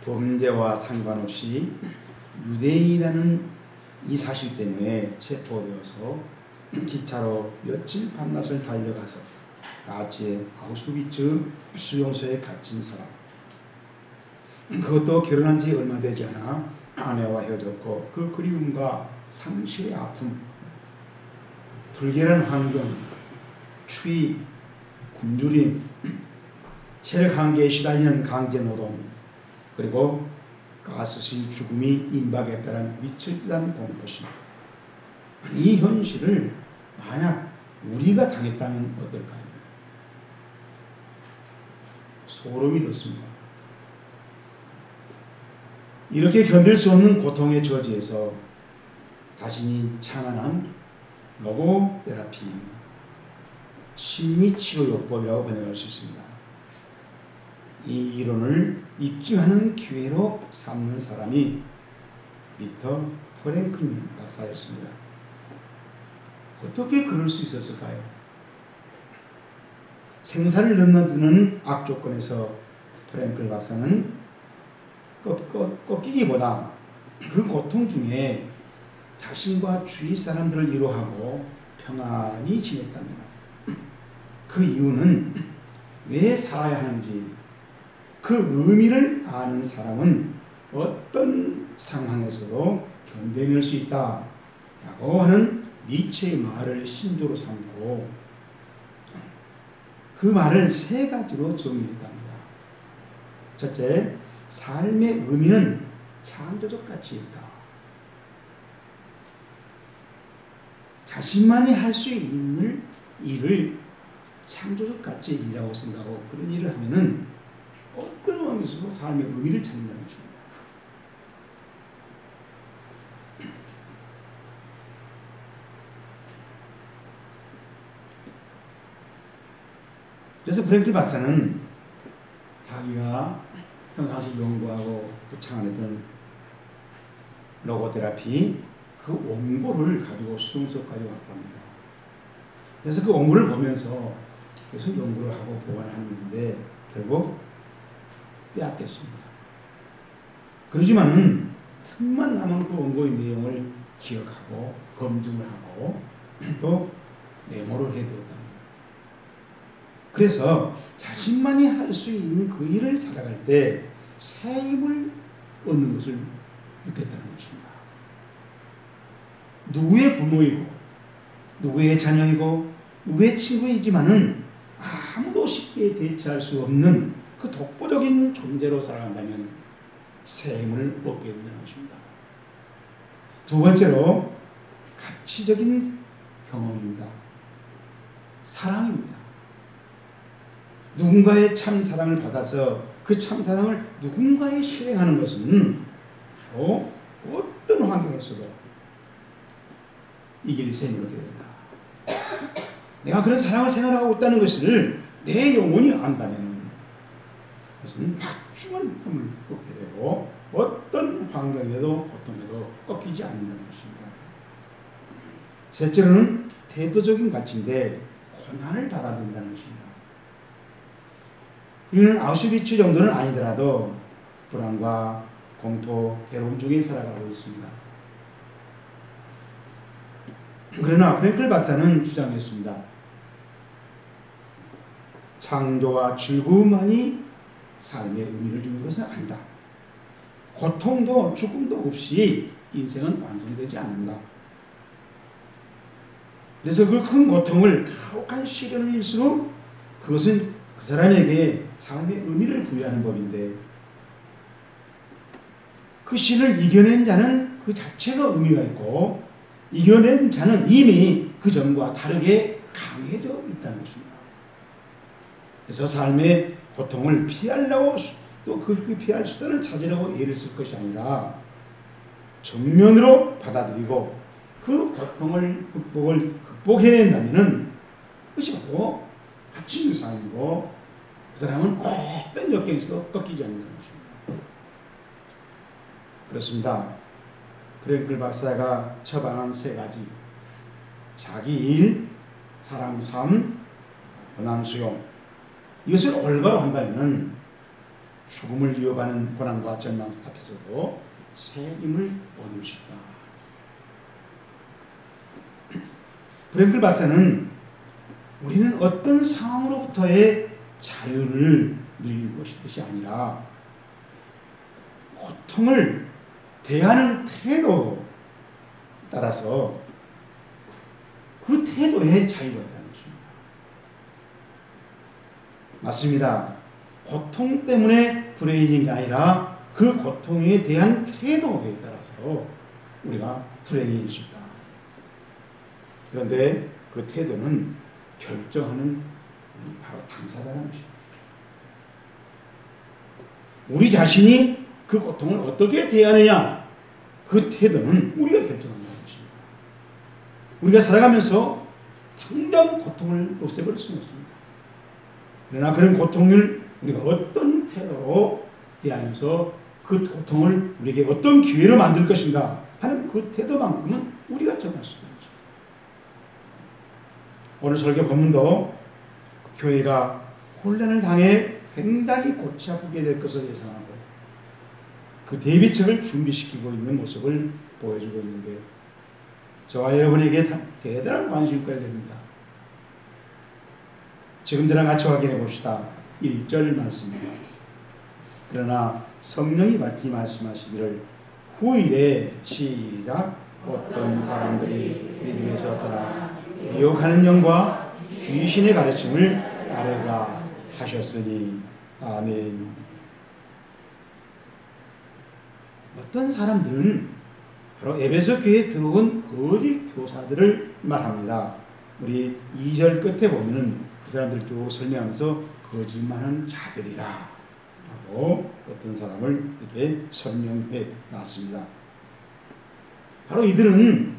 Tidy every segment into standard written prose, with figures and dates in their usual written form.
범죄와 상관없이 유대인이라는 이 사실 때문에 체포되어서 기차로 며칠 밤낮을 달려가서 나치의 아우슈비츠 수용소에 갇힌 사람, 그것도 결혼한 지 얼마 되지 않아 아내와 헤어졌고 그 그리움과 상실의 아픔, 불결한 환경, 추위, 굶주림, 체력 한계에 시달리는 강제노동, 그리고 가스실 죽음이 임박에 따른 미칠 듯한 공포심, 이 현실을 만약 우리가 당했다면 어떨까요? 소름이 돋습니다. 이렇게 견딜 수 없는 고통의 저지에서 자신이 창안한 로고테라피, 심리치료요법이라고 번역할 수 있습니다. 이 이론을 입증하는 기회로 삼는 사람이 빅터 프랭클 박사였습니다. 어떻게 그럴 수 있었을까요? 생사를 넘나드는 악조건에서 프랭클 박사는 꺾이기보다 그 고통 중에 자신과 주위 사람들을 위로하고 평안히 지냈답니다. 그 이유는 왜 살아야 하는지, 그 의미를 아는 사람은 어떤 상황에서도 견뎌낼 수 있다 라고 하는 니체의 말을 신조로 삼고 그 말을 세 가지로 정리했답니다. 첫째, 삶의 의미는 창조적 가치에 있다. 자신만이 할 수 있는 일을 창조적 가치의 일이라고 생각하고 그런 일을 하면은 어떤 의미에서도 삶의 의미를 찾는다는 것입니다. 그래서 프랭클 박사는 자기가 평상시 연구하고 창안했던 로고테라피 그 원고를 가지고 수용소까지 왔답니다. 그래서 그 원고를 보면서 계속 연구를 하고 보완했는데 결국 빼앗겼습니다. 그러지만은 틈만 남은 그 원고의 내용을 기억하고 검증을 하고 또 메모를 해두었답니다. 그래서 자신만이 할 수 있는 그 일을 살아갈 때 새 힘을 얻는 것을 느꼈다는 것입니다. 누구의 부모이고 누구의 자녀이고 누구의 친구이지만은 아무도 쉽게 대체할 수 없는 그 독보적인 존재로 살아간다면 새 힘을 얻게 된다는 것입니다. 두 번째로 가치적인 경험입니다. 사랑입니다. 누군가의 참사랑을 받아서 그 참사랑을 누군가에 실행하는 것은 바로 어떤 환경에서도 이길 셈이 얻게 된다. 내가 그런 사랑을 생활하고 있다는 것을 내 영혼이 안다면 그것은 막중한 힘을 얻게 되고 어떤 환경에도 고통에도 꺾이지 않는다는 것입니다. 셋째로는 태도적인 가치인데 고난을 받아들인다는 것입니다. 우리는 아우슈비츠 정도는 아니더라도 불안과 공포, 괴로움 중에 살아가고 있습니다. 그러나 프랭클 박사는 주장했습니다. 창조와 즐거움만이 삶의 의미를 주는 것은 아니다. 고통도 죽음도 없이 인생은 완성되지 않는다. 그래서 그 큰 고통을 가혹한 시련일수록 그것은 그 사람에게 삶의 의미를 부여하는 법인데 그 시를 이겨낸 자는 그 자체가 의미가 있고 이겨낸 자는 이미 그 전과 다르게 강해져 있다는 것입니다. 그래서 삶의 고통을 피하려고 또 그 피할 수단을 찾으려고 애를 쓸 것이 아니라 정면으로 받아들이고 그 고통을 극복해낸다면 그것이 바로 가치 있는 삶이고 그 사람은 어떤 역경에서도 꺾이지 않는다는 것입니다. 그렇습니다. 프랭클 박사가 처방한 세 가지, 자기 일, 사람 삶, 고난 수용, 이것을 올바로 한다면 죽음을 위협하는 고난과 절망 앞에서도 새 힘을 얻을 수 있다. 프랭클 박사는 우리는 어떤 상황으로부터의 자유를 누리는 것이 아니라 고통을 대하는 태도에 따라서 그 태도에 자유가 있다는 것입니다. 맞습니다. 고통 때문에 불행해진 게 아니라 그 고통에 대한 태도에 따라서 우리가 불행해질 수 있다. 그런데 그 태도는 결정하는 바로 당사자라는 것입니다. 우리 자신이 그 고통을 어떻게 대하느냐, 그 태도는 우리가 결정한다는 것입니다. 우리가 살아가면서 당장 고통을 없애버릴 수는 없습니다. 그러나 그런 고통을 우리가 어떤 태도로 대하면서 그 고통을 우리에게 어떤 기회로 만들 것인가 하는 그 태도만큼은 우리가 정할 수 있는 것입니다. 오늘 설교 본문도 교회가 혼란을 당해 굉장히 골치 아프게 될 것을 예상하고 그 대비책을 준비시키고 있는 모습을 보여주고 있는데 저와 여러분에게 대단한 관심을 가야 됩니다. 지금 저랑 같이 확인해 봅시다. 1절 말씀입니다. 그러나 성령이 밝히 말씀하시기를 후일에 시작 어떤 사람들이 믿음에서 떠나 미혹하는 영과 귀신의 가르침을 따르가 하셨으니 아멘. 어떤 사람들은 바로 에베소 교회에 들어온 거짓 교사들을 말합니다. 우리 2절 끝에 보면은 그 사람들 쭉 설명하면서 거짓말하는 자들이라 하고 어떤 사람을 이렇게 설명해 놨습니다. 바로 이들은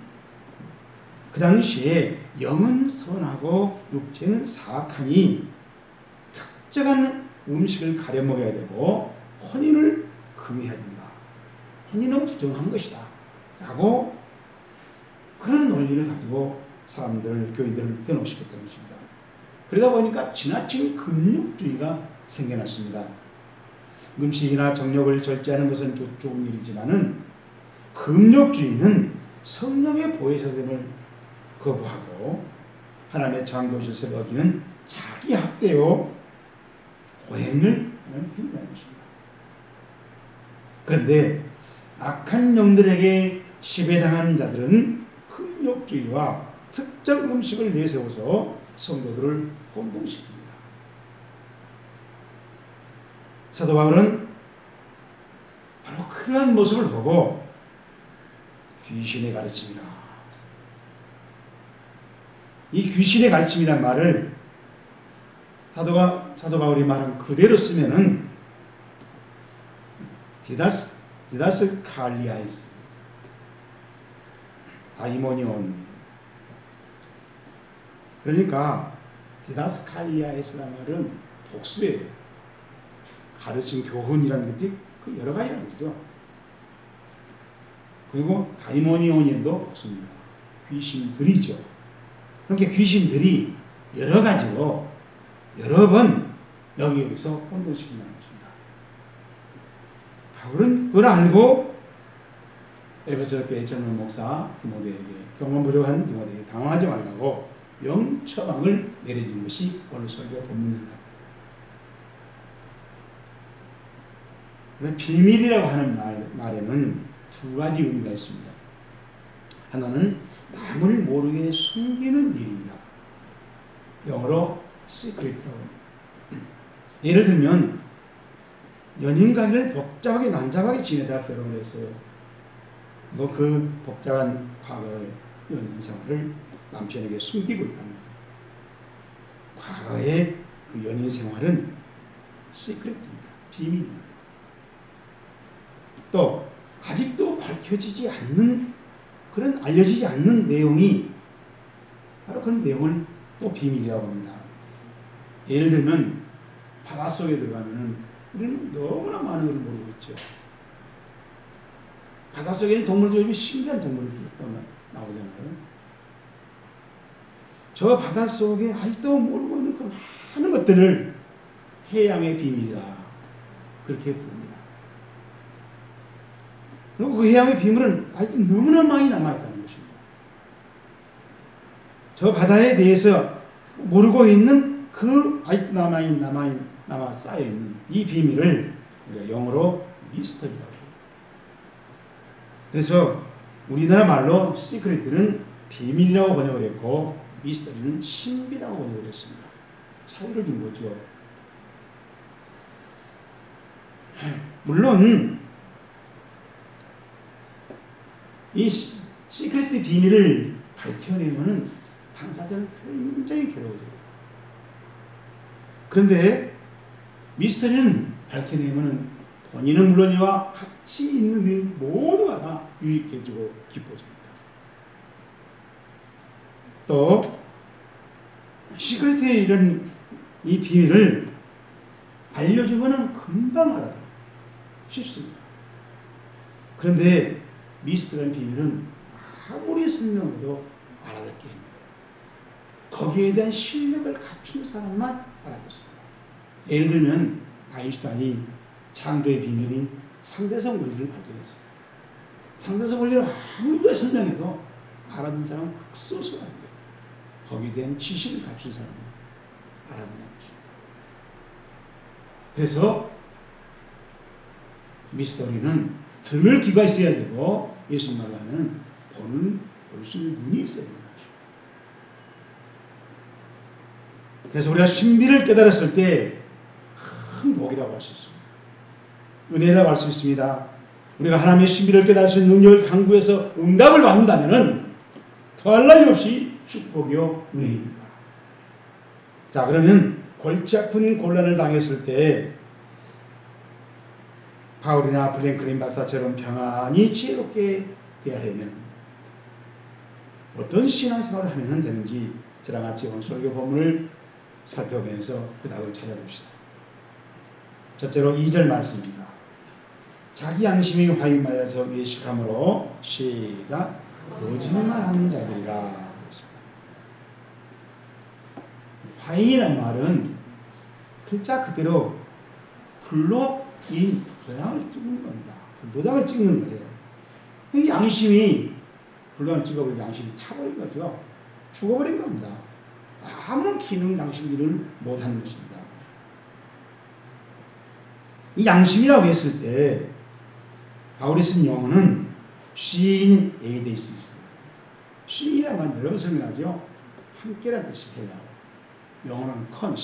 그 당시에 영은 선하고 육체는 사악하니 특정한 음식을 가려 먹어야 되고 혼인을 금해야 된다. 혼인은 부정한 것이다. 라고 그런 논리를 가지고 사람들을, 교인들을 변호시켰던 것입니다. 그러다 보니까 지나친 금욕주의가 생겨났습니다. 음식이나 정욕을 절제하는 것은 좋은 일이지만은 금욕주의는 성령의 보혜사됨을 거부하고 하나님의 창조 질서를 어기는 자기 학대요 고행을 행하는 것입니다. 그런데 악한 영들에게 지배당한 자들은 금욕주의와 특정 음식을 내세워서 성도들을 혼동시킵니다. 사도 바울은 바로 그러한 모습을 보고 귀신의 가르침이라. 이 귀신의 가르침이란 말을 사도 바울이 말한 그대로 쓰면은 디다스칼리아이스 다이모니온. 그러니까 디다스칼리아이스라는 말은 복수예요. 가르침, 교훈이라는 것이 그 여러 가지라는 거죠. 그리고 다이모니온도 복수입니다. 귀신들이죠. 그렇게 귀신들이 여러 가지로 여러 번 여기서 혼돈시킨다는 것입니다. 바울은 그걸 알고 에베소 교회 젊은 목사 디모데에게, 경험 부족한 디모데에게 당황하지 말라고 영처방을 내려준 것이 오늘 설교 본문입니다. 비밀이라고 하는 말에는 두 가지 의미가 있습니다. 하나는 남을 모르게 숨기는 일입니다. 영어로 secret라고 합니다. 예를 들면 연인 관계를 복잡하게 난잡하게 지내다 결혼을 했어요. 그 복잡한 과거의 연인 생활을 남편에게 숨기고 있다는 거예요. 과거의 그 연인 생활은 시크릿입니다. 비밀입니다. 또 아직도 밝혀지지 않는, 그런 알려지지 않는 내용이 바로 그런 내용을 또 비밀이라고 합니다. 예를 들면 바닷속에 들어가면 우리는 너무나 많은 걸 모르고 있죠. 바닷속에 있는 동물들이 신기한 동물들이 나오잖아요. 저 바닷속에 아직도 모르고 있는 그 많은 것들을 해양의 비밀이다. 그렇게 부릅니다. 그리고 그 해양의 비밀은 아직 너무나 많이 남아있다는 것입니다. 저 바다에 대해서 모르고 있는 그 아직도 남아 쌓여있는 이 비밀을 우리가 영어로 미스터리라고 해요. 그래서 우리나라 말로 시크릿은 비밀이라고 번역을 했고 미스터리는 신비라고 번역을 했습니다. 차이를 둔 거죠. 물론 이 시크릿 비밀을 밝혀내면 당사자는 굉장히 괴로워져요. 그런데 미스터리는 밝혀내면 본인은 물론이와 같이 있는 모두가 다 유익해지고 기뻐집니다. 또 시크릿의 이런 이 비밀을 알려주고는 금방 알아들어요. 쉽습니다. 그런데 미스터리라는 비밀은 아무리 설명해도 알아듣기 힘들어요. 거기에 대한 실력을 갖춘 사람만 알아듣습니다. 예를 들면 아인슈타인이 창조의 비밀인 상대성 원리를 발견했어요. 상대성 원리를 아무리 설명해도 알아듣는 사람은 극소수랍니다. 거기에 대한 지식을 갖춘 사람은 알아듣는 것입니다. 그래서 미스터리는 들을 귀가 있어야 되고 예수 말로 하면 볼 수 있는 눈이 있어야 되는 것입니다. 그래서 우리가 신비를 깨달았을 때 큰 복이라고 할 수 있습니다. 은혜라고 할 수 있습니다. 우리가 하나님의 신비를 깨달을 수 있는 능력을 강구해서 응답을 받는다면 더할 나위 없이 축복이요 은혜입니다. 자, 그러면 골치 아픈 곤란을 당했을 때 바울이나 프랭클린 박사처럼 평안히 지혜롭게 대하려면 어떤 신앙생활을 하면 되는지 저랑 같이 오늘 설교 본문을 살펴보면서 그 답을 찾아봅시다. 첫째로 2절 말씀입니다. 자기 양심이 화인마에서 외식함으로 시작 거짓말 하는 자들이라. 화인이라는 말은 글자 그대로 불로 이 도장을 찍는 겁니다. 도장을 찍는 거예요. 이 양심이 불로를 찍어버리고 양심이 타버린 거죠. 죽어버린 겁니다. 아무 기능 양심기를 못하는 것입니다. 이 양심이라고 했을 때 바울이 쓴 용어는 쉬인 에이데시스. 쉬이란 말은 여러 번 설명하죠. 함께란 뜻이 해요. 영어는 con,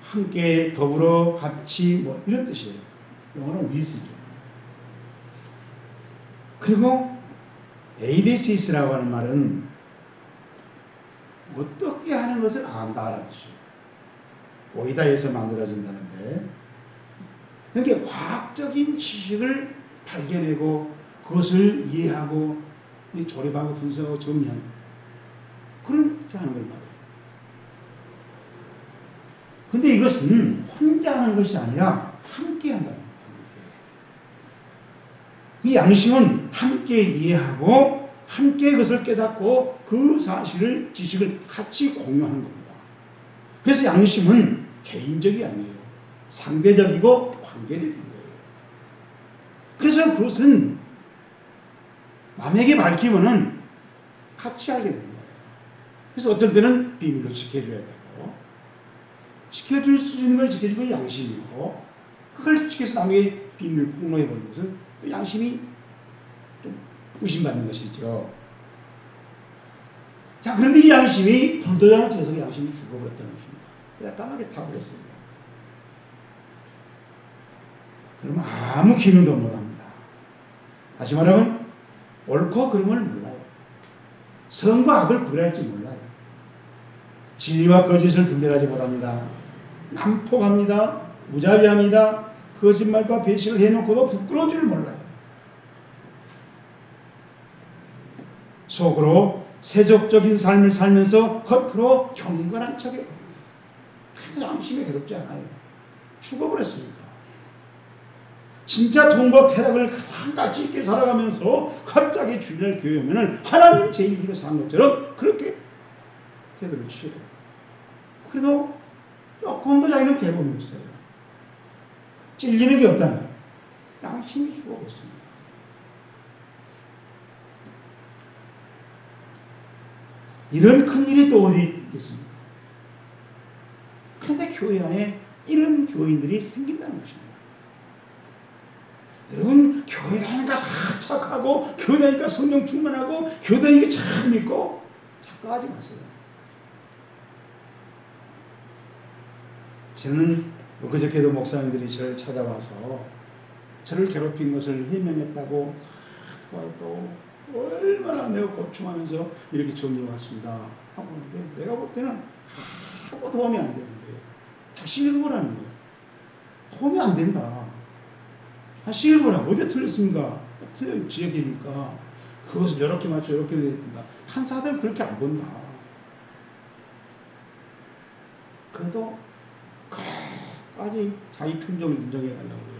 함께, 더불어, 같이 뭐 이런 뜻이에요. 영어는 with죠. 그리고 에이데시스라고 하는 말은 어떻게 하는 것을 안다라는 뜻이에요. 오이다에서 만들어진다는데 이렇게 과학적인 지식을 발견하고 그것을 이해하고 조립하고 분석하고 정리하는 그렇게 하는 걸 말해요. 근데 이것은 혼자 하는 것이 아니라 함께 한다는 겁니다. 이 양심은 함께 이해하고 함께 그것을 깨닫고 그 사실을 지식을 같이 공유하는 겁니다. 그래서 양심은 개인적이 아니에요. 상대적이고 관계적인 거예요. 그래서 그것은 남에게 밝히면은 같이 알게 되는 거예요. 그래서 어떤 때는 비밀로 지켜줘야 되고 지켜줄 수 있는 걸 지켜주는 건 양심이고 그걸 지켜서 남에게 비밀을 폭로해버리는 것은 또 양심이 좀 의심받는 것이죠. 자, 그런데 이 양심이 불도장을 쳐서 양심이 죽어버렸다는 것입니다. 그냥 까맣게 타버렸습니다. 그러면 아무 기능도 못합니다. 다시 말하면 옳고 그른 걸 몰라요. 선과 악을 구별할지 몰라요. 진리와 거짓을 분별하지 못합니다. 난폭합니다. 무자비합니다. 거짓말과 배신을 해놓고도 부끄러운 줄 몰라요. 속으로 세속적인 삶을 살면서 겉으로 경건한 척해요. 그래서 양심이 괴롭지 않아요. 죽어버렸으니까. 진짜 돈과 쾌락을 한가지 있게 살아가면서 갑자기 주인을 교회하면 하나님 제1기로 산 것처럼 그렇게 태도를 취해요. 그래도 조금도 자기는 괴로움이 없어요. 찔리는 게 없다면 양심이 죽어겠습니다. 이런 큰 일이 또 어디 있겠습니까? 그런데 교회 안에 이런 교인들이 생긴다는 것입니다. 여러분, 교회 다니니까 다 착하고, 교회 다니니까 성령 충만하고, 교회 다니니까 참 믿고, 착각하지 마세요. 저는 그저께도 목사님들이 저를 찾아와서 저를 괴롭힌 것을 해명했다고 또 얼마나 내가 고충하면서 이렇게 정리해 왔습니다 하고 있는데, 내가 볼 때는 아무 도움이 안 되는데 다시 읽어보라는 거예요. 도움이 안 된다. 다시 읽어보라. 어디에 틀렸습니까? 틀려 지역이니까 그것을 이렇게 맞춰 이렇게 돼야 된다. 판사들은 그렇게 안 본다. 그래도 끝까지 자기 품종을 인정해 가려고 해요.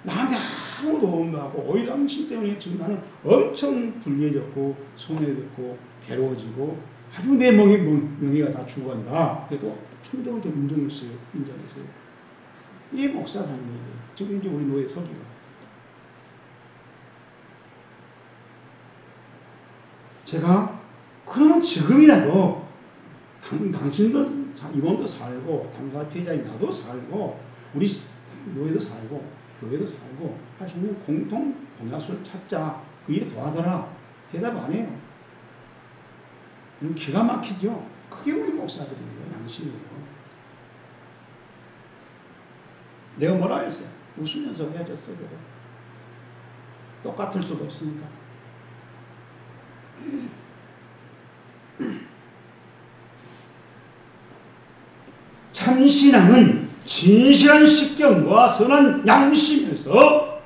나한테 아무 도움도 하고 오히려 당신 때문에 지금 나는 엄청 불리해졌고 손해졌고 괴로워지고 아주 내 명예가 다 죽어간다. 그래도 품종을 좀 인정했어요. 이게 목사라는 지금 이제 우리 노예 서기가. 제가 그러면 지금이라도 당신도 임원도 살고 당사 피해자인 나도 살고 우리 노예도 살고 교회도 살고 할 수 있는 공통 공약수를 찾자. 그 일에 도와줘라. 대답 안 해요. 기가 막히죠. 그게 우리 목사들이에요. 양심이에요. 내가 뭐라 했어요? 웃으면서 해줬어요. 똑같을 수가 없으니까. 참신앙은 진실한 식견과 선한 양심에서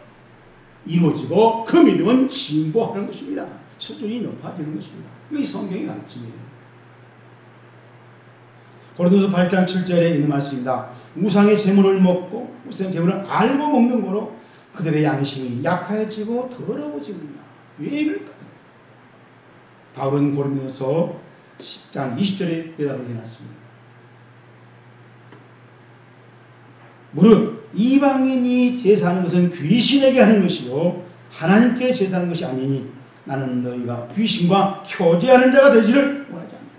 이루어지고 그 믿음은 진보하는 것입니다. 수준이 높아지는 것입니다. 이게 성경의 가르침이에요. 고린도서 8장 7절에 있는 말씀입니다. 우상의 재물을 먹고 우상의 재물을 알고 먹는 거로 그들의 양심이 약해지고 더러워집니다. 왜 이럴까요? 바울은 고린도서 10장 20절에 대답을 해놨습니다. 무릇 이방인이 제사하는 것은 귀신에게 하는 것이요 하나님께 제사하는 것이 아니니 나는 너희가 귀신과 교제하는 자가 되지를 원하지 않는다.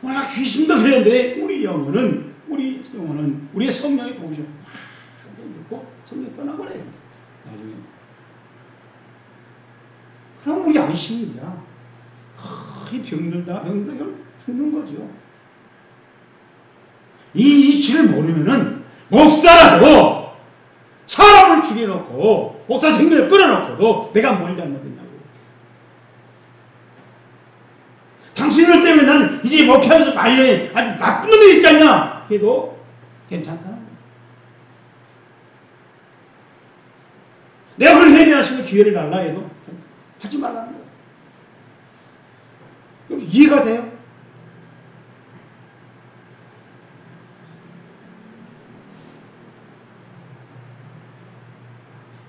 우리가 귀신도 그랬는데 우리의 영혼은 우리의 성령의 복이죠. 믿고 성령 떠나버려요. 나중에. 그럼 우리 양심이야. 이 병들다 죽는 거죠. 이 이치를 모르면은 목사라도 사람을 죽여놓고 목사 생명을 끊어놓고도 내가 뭘 잘못했냐고. 당신들 때문에 나는 이제 목회하면서 말년에 아주 나쁜 놈이 있지 않냐 해도 괜찮다는 거야. 내가 그걸 해명할 수 있는 기회를 달라 해도 하지 말라는 거야. 그럼 이해가 돼요?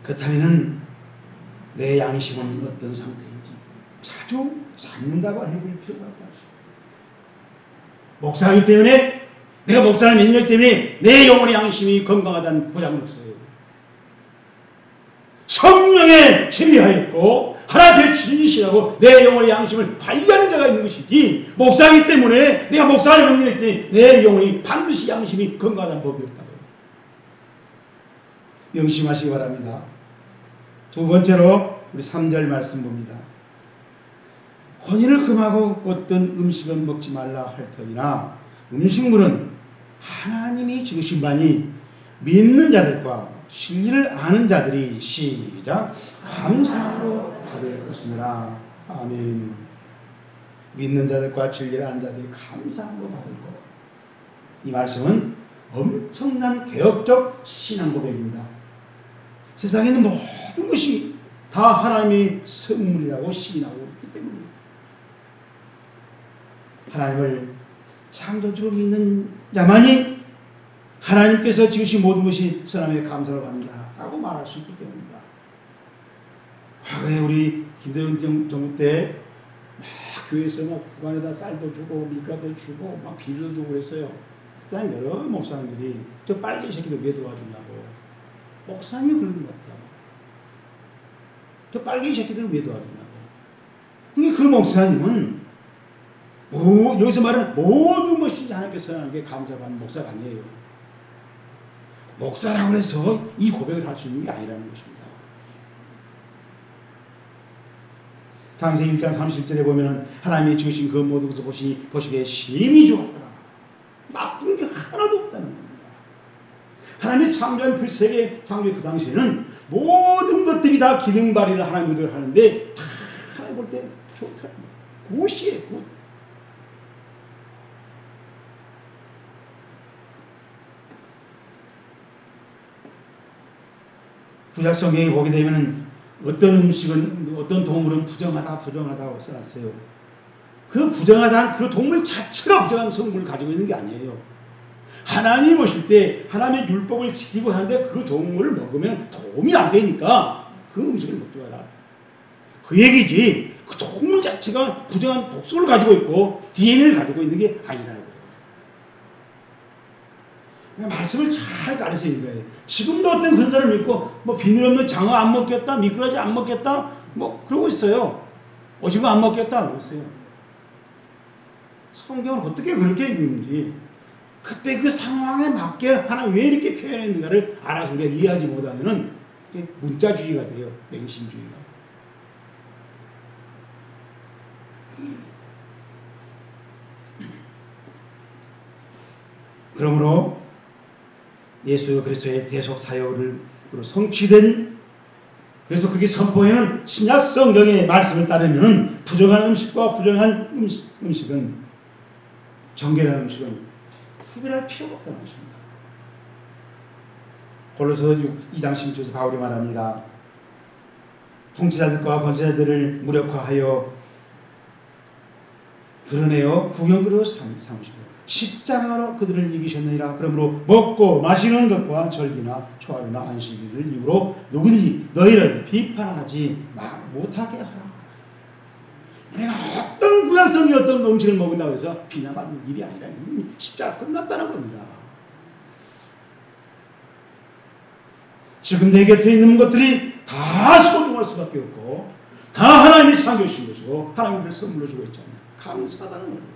그렇다면 내 양심은 어떤 상태인지 자주 찾는다고 해볼 필요가 없다. 목사이기 때문에 내가 목사를 몇 년 때문에 내 영혼의 양심이 건강하다는 보장은 없어요. 성령에 침미하였고 하나님의 진실하고 내 영혼의 양심을 발견하는 자가 있는 것이지 목사이기 때문에 내가 목사를 몇 년 때문에 내 영혼이 반드시 양심이 건강하다는 법이 없다고. 명심하시기 바랍니다. 두 번째로 우리 3절 말씀 봅니다. 혼인을 금하고 어떤 음식은 먹지 말라 할 터이나 음식물은 하나님이 주신 바니 믿는 자들과 진리를 아는 자들이 시작 감사로 받을 것이니라. 아멘. 믿는 자들과 진리를 아는 자들이 감사로 받을 것. 이 말씀은 엄청난 개혁적 신앙 고백입니다. 세상에 있는 모든 것이 다 하나님의 선물이라고 시인하고 있기 때문입니다. 하나님을 창조주로 믿는 자만이 하나님께서 지으신 모든 것이 선함에 감사를 받는다 라고 말할 수 있기 때문입니다. 과거에 우리 김대중 정부 때 교회에서 막 구간에다 쌀도 주고 밀가도 주고 막 비료도 주고 그랬어요. 그다음 여러 목사님들이 저 빨개 새끼들 왜 도와준다고. 목사님이 그러는 것 같아요. 저 빨개 새끼들을 왜 도와준다고. 그 목사님은 여기서 말하는 모든 것이 하나님께서 선하게 감사받는 목사가 아니에요. 목사라고 해서 이 고백을 할 수 있는 게 아니라는 것입니다. 창세기 1장 30절에 보면 하나님이 지으신 그 모든 것을 보시기에 심히 좋았더라. 나쁜 게 하나도 없다는 겁니다. 하나님이 창조한 그 세계 창조의 그 당시에는 모든 것들이 다 기능 발휘를 하나님들 하는데 다 하나님 볼 때 좋더라. 굿이에요. 굿. 구약 성경에 보게 되면 어떤 음식은 어떤 동물은 부정하다고 써놨어요. 그 부정하다는 그 동물 자체가 부정한 성분을 가지고 있는 게 아니에요. 하나님이 보실 때 하나님의 율법을 지키고 하는데 그 동물을 먹으면 도움이 안 되니까 그 음식을 먹지 마라. 그 얘기지. 그 동물 자체가 부정한 독성을 가지고 있고 DNA를 가지고 있는 게 아니라는 거예요. 말씀을 잘 가르쳐 있는 거예요. 지금도 어떤 그런 사람을 믿고 뭐 비늘 없는 장어 안 먹겠다, 미꾸라지 안 먹겠다, 뭐 그러고 있어요. 오징어 안 먹겠다 그러고 있어요. 성경은 어떻게 그렇게 읽는지 그때 그 상황에 맞게 하나님 왜 이렇게 표현했는가를 알아서 우리가 이해하지 못하면은 문자주의가 돼요. 맹신주의가. 그러므로 예수 그리스도의 대속 사역으로 성취된, 그래서 그게 선포에는 신약 성경의 말씀을 따르면 부정한 음식과 부정한 음식은, 정결한 음식은 구별할 필요가 없다는 것입니다. 골로새 2장 16절에서 바울이 말합니다. 통치자들과 권세자들을 무력화하여 드러내어 구경으로 삼으시고 십자가로 그들을 이기셨느니라. 그러므로 먹고 마시는 것과 절기나 초하루나 안식일을 이유로 누구든지 너희를 비판하지 못하게 하라. 내가 어떤 구약성이 어떤 음식을 먹는다고 해서 비난받는 일이 아니라 십자가 끝났다는 겁니다. 지금 내 곁에 있는 것들이 다 소중할 수밖에 없고 다 하나님이 창조하신 것이고 하나님을 선물로 주고 있잖아요. 감사하다는 겁니다.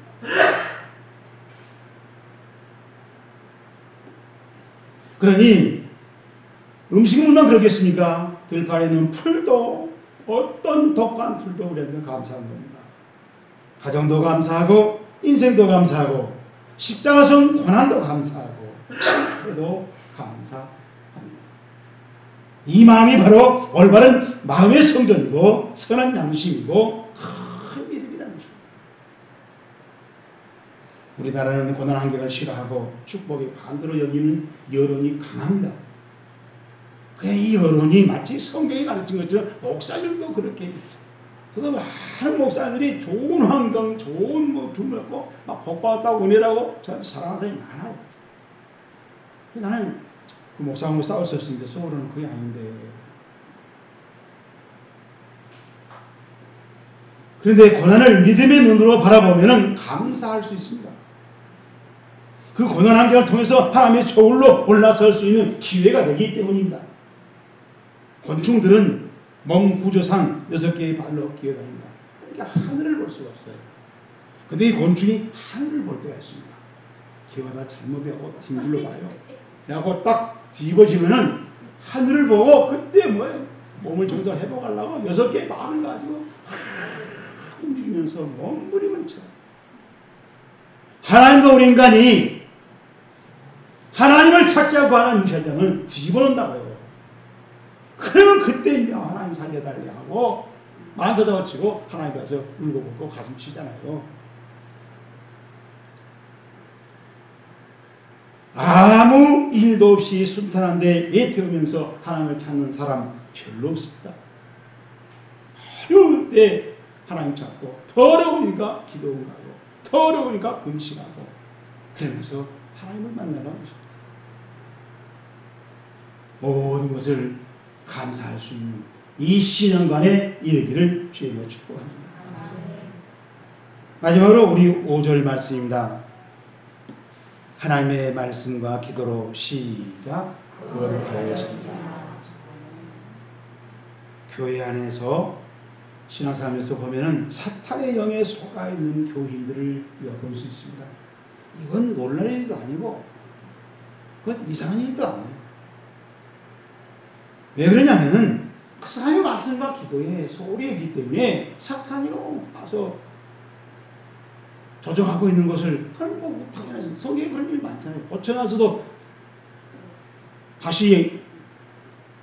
그러니 음식물만 그렇겠습니까? 들판에 있는 풀도, 어떤 독한 풀도 우리한테 감사한 겁니다. 가정도 감사하고 인생도 감사하고 십자가성 고난도 감사하고 실패도 감사합니다. 이 마음이 바로 올바른 마음의 성전이고 선한 양심이고 큰 믿음이라는 것입니다. 우리나라는 고난 환경을 싫어하고 축복의 반대로 여기는 여론이 강합니다. 그래, 이 여론이 마치 성경이 가르친 것처럼 목사님도 그렇게 그래서 많은 목사님들이 좋은 환경, 좋은 뭐 주먹고 막 복받았다고 은혜라고 저한테 사랑하는 사람이 많아요. 나는 그 목사하고 싸울 수 없으니까 서울은 그게 아닌데. 그런데 고난을 믿음의 눈으로 바라보면 감사할 수 있습니다. 그 고난 환경을 통해서 하나님의 저울로 올라설 수 있는 기회가 되기 때문입니다. 곤충들은 몸 구조상 6개의 발로 기어다닙니다. 그러니까 하늘을 볼 수가 없어요. 근데 이 곤충이 하늘을 볼 때가 있습니다. 기어다 잘못하고 뒹굴러 봐요. 그래갖고 딱 뒤집어지면은 하늘을 보고 그때 뭐예요? 몸을 정상 회복하려고 6개의 발을 가지고 움직이면서 몸부림을 쳐. 하나님도 우리 인간이 하나님을 찾자고 하는 현장을 뒤집어놓는다고요. 그러면 그때 이제 하나님 살려달래 하고 만사다고 치고 하나님 가서 울고불고 가슴 치잖아요. 아무 일도 없이 순탄한데 애태우면서 하나님을 찾는 사람 별로 없습니다. 어려울 때 하나님 찾고 더러우니까 기도 가고 더러우니까 금식하고 그러면서 하나님을 만나는 것입니다. 모든 것을 감사할 수 있는 이 신앙관에 이르기를 주님으로 축복합니다. 마지막으로 우리 5절 말씀입니다. 하나님의 말씀과 기도로 시작. 거룩하였습니다. 교회 안에서 신앙생활에서 보면은 사탄의 영에 속아 있는 교인들을 볼 수 있습니다. 이건 놀랄 일도 아니고 그건 이상한 일도 아니에요. 왜 그러냐면은 그 하나님의 말씀과 기도에 소홀히 있기 때문에 사탄이 와서 조정하고 있는 것을 뭐 못하게 해서 성경에 그런 일 많잖아요. 고쳐놔서도 다시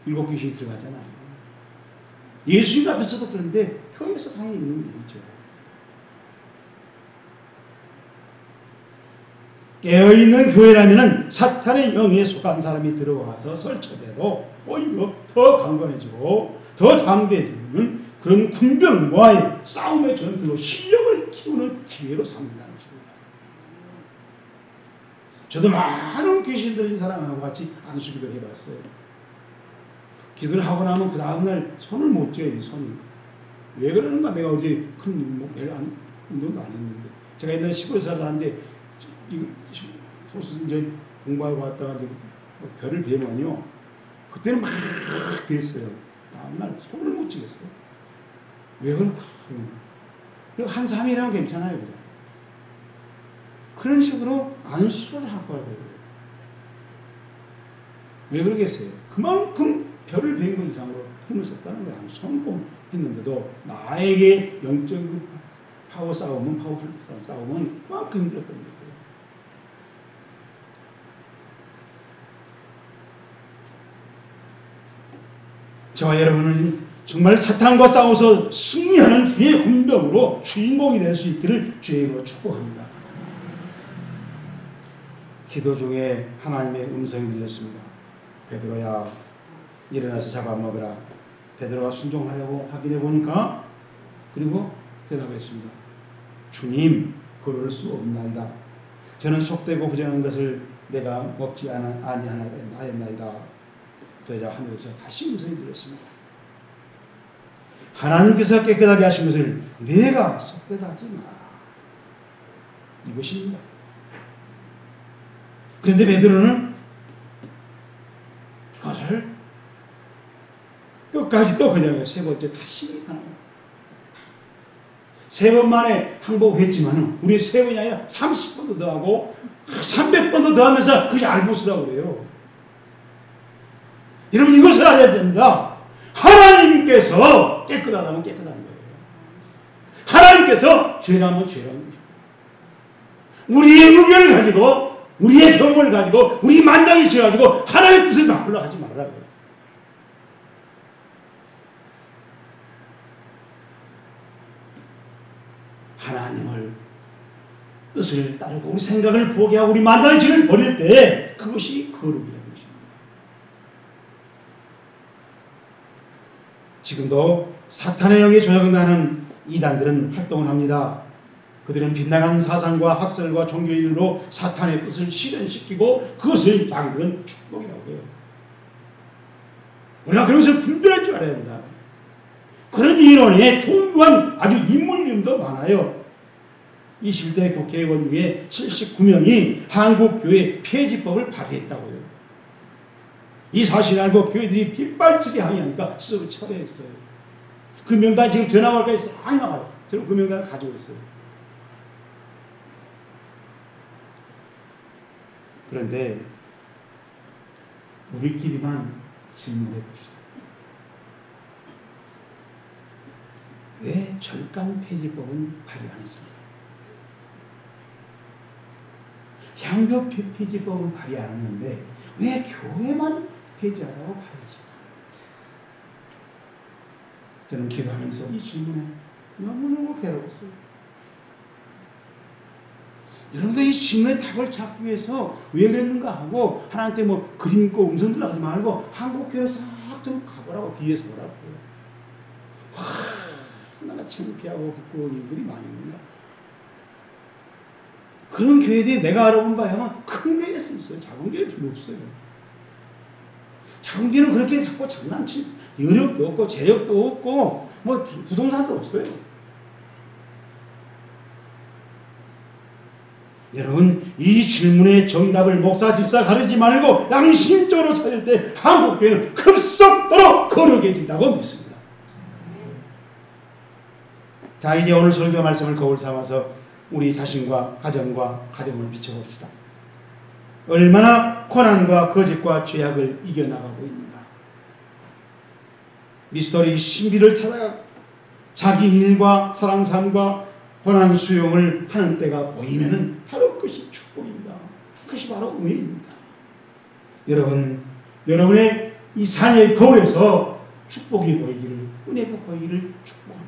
7귀신이 들어가잖아요. 예수님 앞에서도 그런데 교회에서 당연히 있는 일이죠. 깨어있는 교회라면 사탄의 영에 속한 사람이 들어와서 설쳐돼도 오히려 더 강건해지고 더 장대해지는 그런 군병과의 싸움의 전투로 실력을 키우는 기회로 삼는다는 것입니다. 저도 많은 귀신 들린 사람하고 같이 안수기도 해봤어요. 기도를 하고 나면 그 다음날 손을 못 쥐어요. 이 손이. 왜 그러는가? 내가 어제 큰 운동도 안 했는데. 제가 옛날에 시골에서 살았는데 소수 이제 공부하고 왔다가 이제 별을 뵈면요. 그때는 막 그랬어요. 다음날 손을 못 쥐겠어요. 왜 그럴까? 그리고 한 3일이라면 괜찮아요. 그래. 그런 식으로 안수를 하고 와야 돼요. 왜 그러겠어요? 그만큼 별을 뵌 것 이상으로 힘을 썼다는 거야. 성공 했는데도 나에게 영적인 파워 싸움은, 파워풀 싸움은 그만큼 힘들었던 거예요. 저와 여러분은 정말 사탄과 싸워서 승리하는 주의 군병으로 주인공이 될 수 있기를 주의로 축복합니다. 기도 중에 하나님의 음성이 들렸습니다. 베드로야, 일어나서 잡아먹으라. 베드로가 순종하려고 확인해 보니까 그리고 대답했습니다. 주님, 그럴 수 없나이다. 저는 속되고 부정한 것을 내가 먹지 아니하였나이다. 그러자 하늘에서 다시 음성이 들렸습니다. 하나님께서 깨끗하게 하신 것을 내가 속되다 하지 마라. 이것입니다. 그런데 베드로는 그것을 끝까지 또 그냥 세 번째 다시 하나님. 세 번 만에 항복했지만 우리 세 번이 아니라 30번도 더 하고 300번도 더 하면서 그게 알고스라고 그래요. 여러분 이것을 알아야 됩니다. 하나님께서 깨끗하다면 깨끗한 거예요. 하나님께서 죄라면 죄라는 거예요. 우리의 의견을 가지고 우리의 경험을 가지고 우리 만당이 지어가지고 하나님의 뜻을 바꾸려 하지 말라고요. 하나님을 뜻을 따르고 우리 생각을 포기하고 우리 만당의 죄를 버릴 때 그것이 거룩이라는 것입니다. 지금도 사탄의 영에 조작나는 이단들은 활동을 합니다. 그들은 빗나간 사상과 학설과 종교인으로 사탄의 뜻을 실현시키고 그것을 자기들은 축복이라고 해요. 우리가 그것을 분별할 줄 알아야 된다. 그런 이론에 통부한 아주 인물 이름도 많아요. 21대 국회의원 중에 79명이 한국교회 폐지법을 발의했다고요. 이 사실을 알고 교회들이 빗발치게 항의하니까 스스로 철회했어요. 그 명단이 지금 전화 올까 해서 안 나와요. 저는 그 명단을 가지고 있어요. 그런데 우리끼리만 질문해 봅시다. 왜 절간 폐지법은 발의 안 했습니까? 향교 폐지법은 발의 안 했는데 왜 교회만 폐지하자고 발의했습니까? 저는 기도하면서 이 질문에 너무너무 괴로웠어요. 여러분들 이 질문의 답을 찾기 위해서 왜 그랬는가 하고 하나님께 뭐 그림 있고 음성 들어가지 말고 한국교회 싹 좀 가보라고 뒤에서 오라고. 와, 얼마나 창피하고 부끄러운 일들이 많이 있는가. 그런 교회들이 내가 알아본 바에 하면 큰 교회에서 있어요. 작은 교회 별로 없어요. 작은 교회는 그렇게 자꾸 장난칠 여력도 없고 재력도 없고 뭐 부동산도 없어요. 여러분, 이 질문의 정답을 목사, 집사 가르지 말고 양심적으로 찾을 때 한국교회는 급속도로 거룩해진다고 믿습니다. 자, 이제 오늘 설교 말씀을 거울 삼아서 우리 자신과 가정을 비춰봅시다. 얼마나 고난과 거짓과 죄악을 이겨나가고 있는가. 미스터리 신비를 찾아가 자기 일과 사랑 삶과 고난 수용을 하는 때가 보이면은 바로 그것이 축복입니다. 그것이 바로 은혜입니다. 여러분, 여러분의 이 삶의 거울에서 축복이 보이기를, 은혜가 보이기를 축복합니다.